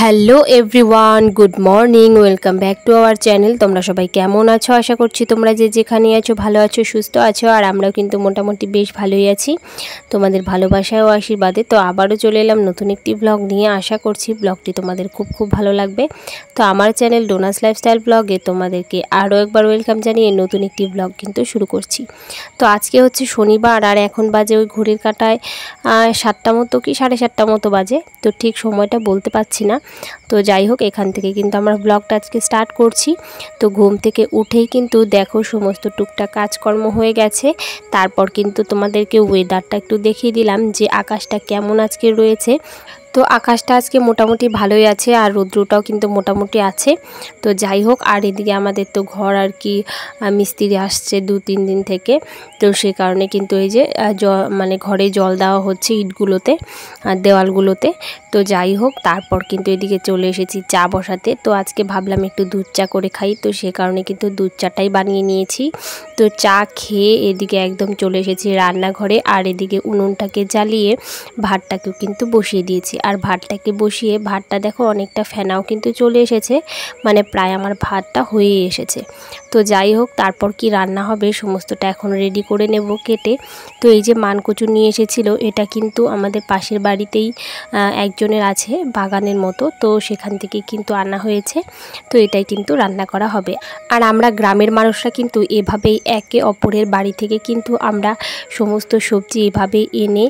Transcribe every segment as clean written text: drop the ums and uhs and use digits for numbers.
Hello everyone, good morning, welcome back to our channel. তোমরা সবাই কেমন আছো? আশা করছি তোমরা যে যেখানে আছো ভালো আছো, সুস্থ আছো। আর আমরাও কিন্তু মোটামুটি বেশ ভালোই আছি তোমাদের ভালোবাসায় ও আশীর্বাদে। তো আবারও চলে এলাম নতুন একটি ব্লগ নিয়ে। আশা করছি ব্লগটি তোমাদের খুব ভালো লাগবে। তো আমার চ্যানেল ডোনাস লাইফস্টাইল ব্লগে তোমাদেরকে আরও একবার ওয়েলকাম জানিয়ে নতুন একটি ব্লগ কিন্তু শুরু করছি। তো আজকে হচ্ছে শনিবার, আর এখন বাজে ওই ঘড়ির কাঁটায় 7টা মতো কি 7:30 মতো বাজে। তো ঠিক সময়টা বলতে পারছি না। তো যাই হোক, এখান থেকে কিন্তু আমরা ব্লগটা আজকে স্টার্ট করছি। তো ঘুম থেকে উঠেই কিন্তু দেখো সমস্ত টুকটাক কাজকর্ম হয়ে গেছে। তারপর কিন্তু তোমাদেরকে ওয়েদারটা একটু দেখিয়ে দিলাম যে আকাশটা কেমন আজকে রয়েছে। তো আকাশটা আজকে মোটামুটি ভালোই আছে, আর রৌদ্রটাও কিন্তু মোটামুটি আছে। তো যাই হোক, আর এদিকে আমাদের তো ঘর আর কি মিস্ত্রি আসছে 2-3 দিন থেকে। তো সে কারণে কিন্তু এই যে মানে ঘরে জল দেওয়া হচ্ছে ইটগুলোতে, দেওয়ালগুলোতে। তো যাই হোক, তারপর কিন্তু এদিকে চলে এসেছি চা বসাতে। তো আজকে ভাবলাম একটু দুধ চা করে খাই, তো সে কারণে কিন্তু দুধ চাটাই বানিয়ে নিয়েছি। তো চা খেয়ে এদিকে একদম চলে এসেছি রান্নাঘরে, আর এদিকে উনুনটাকে জ্বালিয়ে ভাতটাকেও কিন্তু বসিয়ে দিয়েছি। আর ভাতটাকে বসিয়ে ভাতটা দেখো অনেকটা ফেনাও কিন্তু চলে এসেছে, মানে প্রায় আমার ভাতটা হয়ে এসেছে। তো যাই হোক, তারপর কি রান্না হবে সমস্তটা এখন রেডি করে নেব কেটে। তো এই যে মানকচু নিয়ে এসেছিল, এটা কিন্তু আমাদের পাশের বাড়িতেই একজনের আছে বাগানের মতো, তো সেখান থেকে কিন্তু আনা হয়েছে। তো এটাই কিন্তু রান্না করা হবে। আর আমরা গ্রামের মানুষরা কিন্তু এভাবেই একে অপরের বাড়ি থেকে কিন্তু আমরা সমস্ত সবজি এভাবে এনে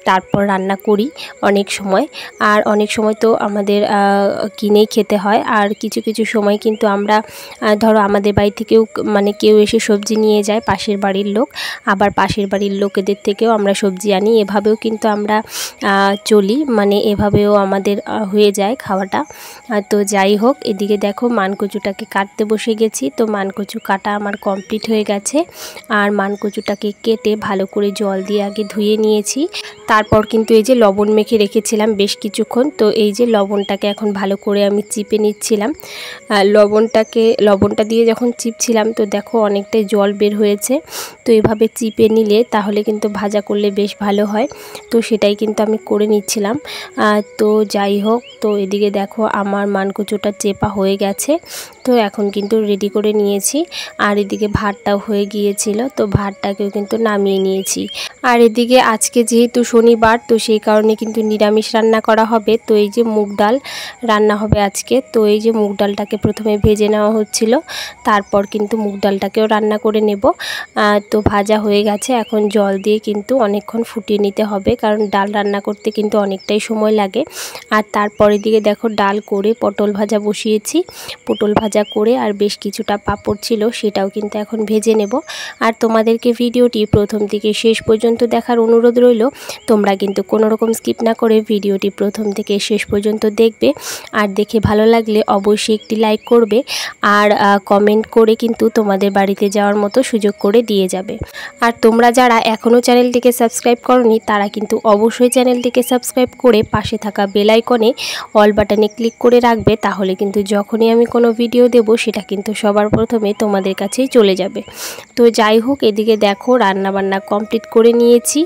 তারপর রান্না করি অনেক সময়। আর অনেক সময় তো আমাদের কিনেই খেতে হয়। আর কিছু কিছু সময় কিন্তু আমরা ধরো আমাদের বাড়ি থেকেও মানে কেউ এসে সবজি নিয়ে যায়, পাশের বাড়ির লোক, আবার পাশের বাড়ির লোকেদের থেকেও আমরা সবজি আনি। এভাবেও কিন্তু আমরা চলি, মানে এভাবেও আমাদের হয়ে যায় খাওয়াটা। তো যাই হোক, এদিকে দেখো মানকচুটাকে কাটতে বসে গেছি। তো মানকচু কাটা আমার কমপ্লিট হয়ে গেছে। আর মানকচুটাকে কেটে ভালো করে জল দিয়ে আগে ধুয়ে নিয়েছি। তারপর কিন্তু এই যে লবণ মেখে রেখেছিলাম বেশ কিছুক্ষণ। তো এই যে লবণটাকে এখন ভালো করে আমি চিপে নিচ্ছিলাম। লবণটা দিয়ে যখন চিপছিলাম, তো দেখো অনেকটাই জল বের হয়েছে। তো এভাবে চিপে নিলে তাহলে কিন্তু ভাজা করলে বেশ ভালো হয়। তো সেটাই কিন্তু আমি করে নিচ্ছিলাম। তো যাই হোক, তো এদিকে দেখো আমার মানকচুটা চেপা হয়ে গেছে। তো এখন কিন্তু রেডি করে নিয়েছি। আর এদিকে ভাতটাও হয়ে গিয়েছিল, তো ভাতটাকেও কিন্তু নামিয়ে নিয়েছি। আর এদিকে আজকে যেহেতু শনিবার, তো সেই কারণে কিন্তু নিরামিষ রান্না করা হবে। তো এই যে মুগ ডাল রান্না হবে আজকে। তো এই যে মুগ ডালটাকে প্রথমে ভেজে নেওয়া হচ্ছিল, তারপর কিন্তু মুগ ডালটাকেও রান্না করে নেব। তো ভাজা হয়ে গেছে, এখন জল দিয়ে কিন্তু অনেকক্ষণ ফুটিয়ে নিতে হবে, কারণ ডাল রান্না করতে কিন্তু অনেকটাই সময় লাগে। আর তারপরের দিকে দেখো ডাল করে পটল ভাজা বসিয়েছি। পটল ভাজা করে আর বেশ কিছুটা পাঁপড় ছিল, সেটাও কিন্তু এখন ভেজে নেব। আর তোমাদেরকে ভিডিওটি প্রথম থেকে শেষ পর্যন্ত দেখার অনুরোধ রইল। তোমরা কিন্তু কোনো রকম স্কিপ না করে ভিডিওটি প্রথম থেকে শেষ পর্যন্ত দেখবে। আর দেখে ভালো লাগলে অবশ্যই একটি লাইক করবে, আর কমেন্ট করে কিন্তু তোমাদের বাড়িতে যাওয়ার মতো সুযোগ করে দিয়ে যাবে। আর তোমরা যারা এখনও চ্যানেলটিকে সাবস্ক্রাইব করনি, তারা কিন্তু অবশ্যই চ্যানেলটিকে সাবস্ক্রাইব করে পাশে থাকা বেল আইকনে অল বাটনে ক্লিক করে রাখবে। তাহলে কিন্তু যখনই আমি কোনো ভিডিও দেব, সেটা কিন্তু সবার প্রথমে তোমাদের কাছেই চলে যাবে। তো যাই হোক, এদিকে দেখো রান্নাবান্না কমপ্লিট করে নিয়েছি।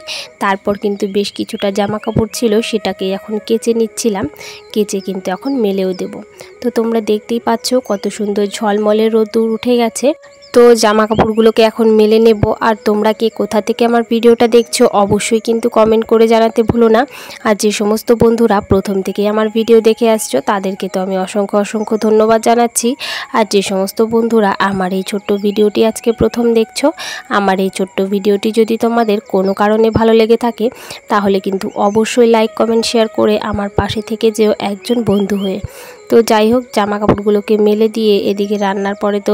তারপর কিন্তু বেশ কিছুটা জামা কাপড় ছিল, সেটাকে এখন কেচে নিচ্ছিলাম। কেচে কিন্তু এখন মেলেও দেব। তো তোমরা দেখতেই পাচ্ছ কত সুন্দর ঝলমলে রোদ্দুর উঠে গেছে। তো জামা কাপড়গুলোকে এখন মেলে নেব। আর তোমরা কে কোথা থেকে আমার ভিডিওটা দেখছো অবশ্যই কিন্তু কমেন্ট করে জানাতে ভুলো না। আর যে সমস্ত বন্ধুরা প্রথম থেকেই আমার ভিডিও দেখে আসছো, তাদেরকে তো আমি অসংখ্য ধন্যবাদ জানাচ্ছি। আর যে সমস্ত বন্ধুরা আমার এই ছোট্ট ভিডিওটি আজকে প্রথম দেখছো, আমার এই ছোট্ট ভিডিওটি যদি তোমাদের কোনো কারণে ভালো লেগে থাকে, তাহলে কিন্তু অবশ্যই লাইক কমেন্ট শেয়ার করে আমার পাশে থেকে যেও একজন বন্ধু হয়ে। তো যাই হোক, জামা কাপড়গুলোকে মেলে দিয়ে এদিকে রান্নার পরে তো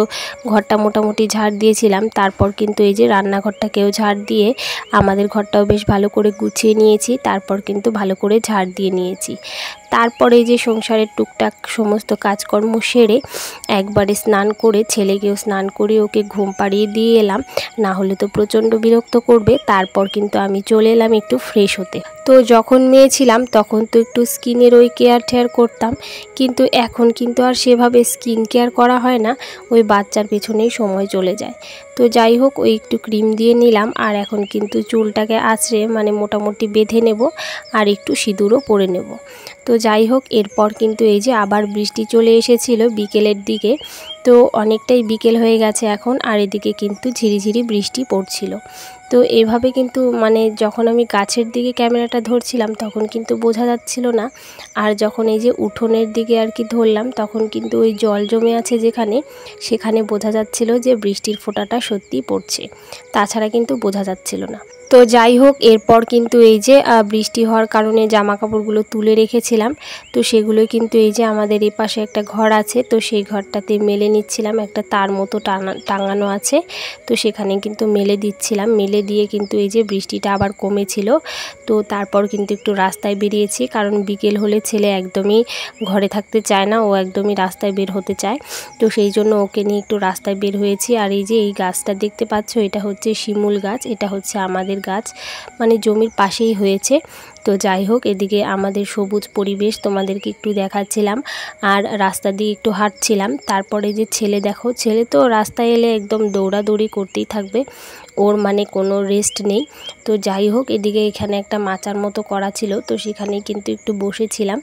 ঘরটা মোটামুটি ঝাড় দিয়েছিলাম। তারপর কিন্তু এই যে রান্নাঘরটাকেও ঝাড় দিয়ে আমাদের ঘরটাও বেশ ভালো করে গুছিয়ে নিয়েছি। তারপর কিন্তু ভালো করে ঝাড় দিয়ে নিয়েছি। তারপরে এই যে সংসারের টুকটাক সমস্ত কাজকর্ম সেরে একবারে স্নান করে ছেলেকেও স্নান করে ওকে ঘুম পাড়িয়ে দিয়ে এলাম, না হলে তো প্রচণ্ড বিরক্ত করবে। তারপর কিন্তু আমি চলে এলাম একটু ফ্রেশ হতে। তো যখন মেয়ে ছিলাম তখন তো একটু স্কিনের ওই কেয়ার টেয়ার করতাম, কিন্তু এখন কিন্তু আর সেভাবে স্কিন কেয়ার করা হয় না, ওই বাচ্চার পেছনেই সময় চলে যায়। তো যাই হোক, ওই একটু ক্রিম দিয়ে নিলাম। আর এখন কিন্তু চুলটাকে আঁচড়ে মানে মোটামুটি বেঁধে নেব, আর একটু সিঁদুরও পরে নেব। তো যাই হোক, এরপর কিন্তু এই যে আবার বৃষ্টি চলে এসেছিল বিকেলের দিকে। তো অনেকটাই বিকেল হয়ে গেছে এখন, আর এদিকে কিন্তু ঝিরিঝিরি বৃষ্টি পড়ছিল। তো এইভাবে কিন্তু মানে যখন আমি গাছের দিকে ক্যামেরাটা ধরছিলাম তখন কিন্তু বোঝা যাচ্ছিল না, আর যখন এই যে উঠোনের দিকে আর কি ধরলাম তখন কিন্তু ওই জল জমে আছে যেখানে, সেখানে বোঝা যাচ্ছিল যে বৃষ্টির ফোঁটাটা সত্যিই পড়ছে, তাছাড়া কিন্তু বোঝা যাচ্ছিল না। তো যাই হোক, এরপর কিন্তু এই যে বৃষ্টি হওয়ার কারণে জামা কাপড়গুলো তুলে রেখেছিলাম। তো সেগুলো কিন্তু এই যে আমাদের এই পাশে একটা ঘর আছে, তো সেই ঘরটাতে মেলে নিচ্ছিলাম, একটা তার মতো টাঙানো আছে, তো সেখানে কিন্তু মেলে দিচ্ছিলাম। মেলে দিয়ে কিন্তু এই যে বৃষ্টিটা আবার কমেছিল। তো তারপর কিন্তু একটু রাস্তায় বেরিয়েছি, কারণ বিকেল হলে ছেলে একদমই ঘরে থাকতে চায় না, ও একদমই রাস্তায় বের হতে চায়। তো সেই জন্য ওকে নিয়ে একটু রাস্তায় বের হয়েছি। আর এই যে এই গাছটা দেখতে পাচ্ছ, এটা হচ্ছে শিমুল গাছ, এটা হচ্ছে আমাদের গাছ, মানে জমির পাশেই হয়েছে। তো যাই হোক, এদিকে আমাদের সবুজ পরিবেশ তোমাদেরকে একটু দেখাচ্ছিলাম, আর রাস্তা দিয়ে একটু হাঁটছিলাম। তারপরে যে ছেলে, দেখো ছেলে তো রাস্তায় এলে একদম দৌড়াদৌড়ি করতেই থাকবে, ওর মানে কোনো রেস্ট নেই। তো যাই হোক, এদিকে এখানে একটা মাচার মতো করা ছিল, তো সেখানেই কিন্তু একটু বসেছিলাম।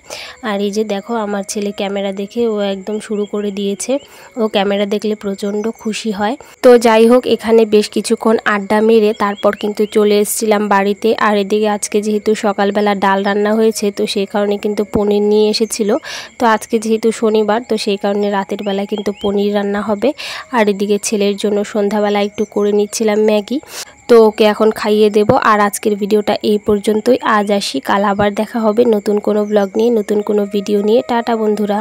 আর এই যে দেখো আমার ছেলে ক্যামেরা দেখে ও একদম শুরু করে দিয়েছে, ও ক্যামেরা দেখলে প্রচণ্ড খুশি হয়। তো যাই হোক, এখানে বেশ কিছুক্ষণ আড্ডা মেরে তারপর কিন্তু চলে এসেছিলাম বাড়িতে। আর এদিকে আজকে যেহেতু সকালবেলা ডাল রান্না হয়েছে, তো সেই কারণে কিন্তু পনির নিয়ে এসেছিল। তো আজকে যেহেতু শনিবার, তো সেই কারণে রাতের বেলা কিন্তু পনির রান্না হবে। আর এদিকে ছেলের জন্য সন্ধ্যাবেলা একটু করে নিচ্ছিলাম ম্যাগি, তো ওকে এখন খাইয়ে দেব। আর আজকের ভিডিওটা এই পর্যন্তই। আজ আসি, কাল আবার দেখা হবে নতুন কোনো ব্লগ নিয়ে, নতুন কোনো ভিডিও নিয়ে। টাটা বন্ধুরা।